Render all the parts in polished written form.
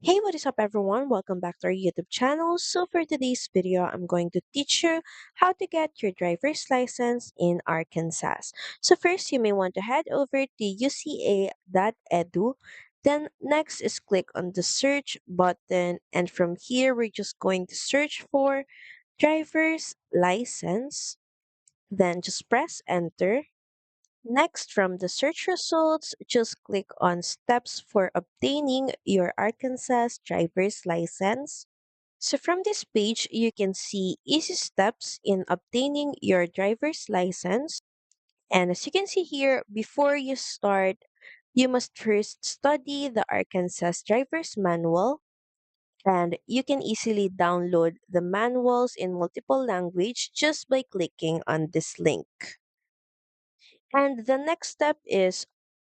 Hey, what is up everyone? Welcome back to our YouTube channel. So for today's video, I'm going to teach you how to get your driver's license in Arkansas. So first, you may want to head over to uca.edu. Then next is click on the search button. And from here, we're just going to search for driver's license. Then just press enter. Next, from the search results, just click on Steps for obtaining your Arkansas driver's license. So from this page, you can see easy steps in obtaining your driver's license. And as you can see here, before you start, you must first study the Arkansas driver's manual. And you can easily download the manuals in multiple language just by clicking on this link. And the next step is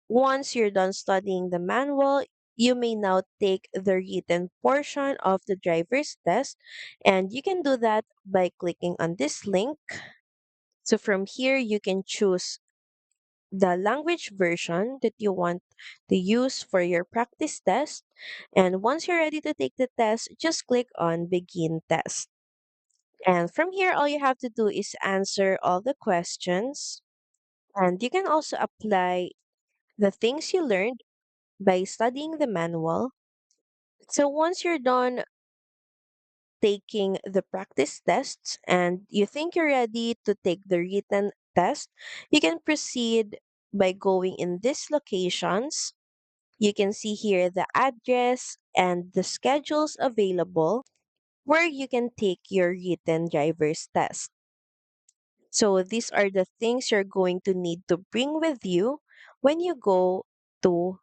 once you're done studying the manual, you may now take the written portion of the driver's test, and you can do that by clicking on this link. So from here, you can choose the language version that you want to use for your practice test. And once you're ready to take the test, just click on Begin Test. And from here, all you have to do is answer all the questions. And you can also apply the things you learned by studying the manual. So once you're done taking the practice tests and you think you're ready to take the written test, you can proceed by going in these locations. You can see here the address and the schedules available where you can take your written driver's test. So these are the things you're going to need to bring with you when you go to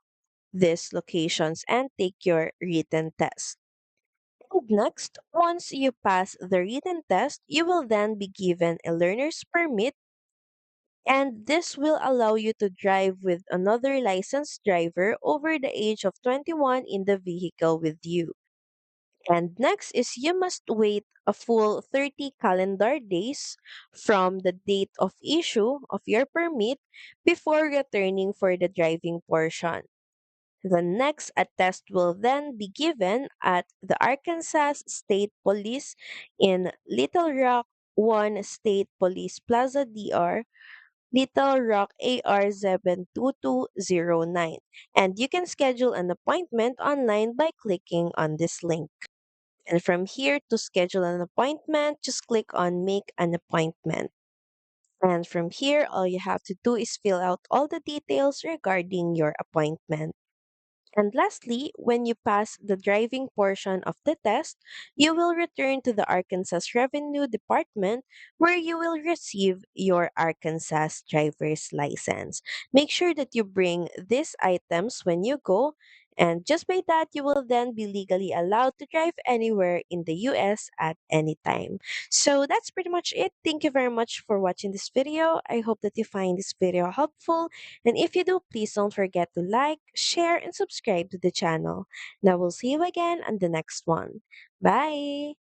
these locations and take your written test. And next, once you pass the written test, you will then be given a learner's permit, and this will allow you to drive with another licensed driver over the age of 21 in the vehicle with you. And next is you must wait a full 30 calendar days from the date of issue of your permit before returning for the driving portion. The next attest will then be given at the Arkansas State Police in Little Rock 1 State Police Plaza DR, Little Rock AR 72209. And you can schedule an appointment online by clicking on this link. And from here to schedule an appointment, just click on Make an Appointment. And from here, all you have to do is fill out all the details regarding your appointment. And lastly, when you pass the driving portion of the test, you will return to the Arkansas Revenue Department where you will receive your Arkansas driver's license. Make sure that you bring these items when you go, and just by that, you will then be legally allowed to drive anywhere in the US at any time. So that's pretty much it. Thank you very much for watching this video. I hope that you find this video helpful, and if you do, please don't forget to like, share, and subscribe to the channel. Now we'll see you again on the next one. Bye!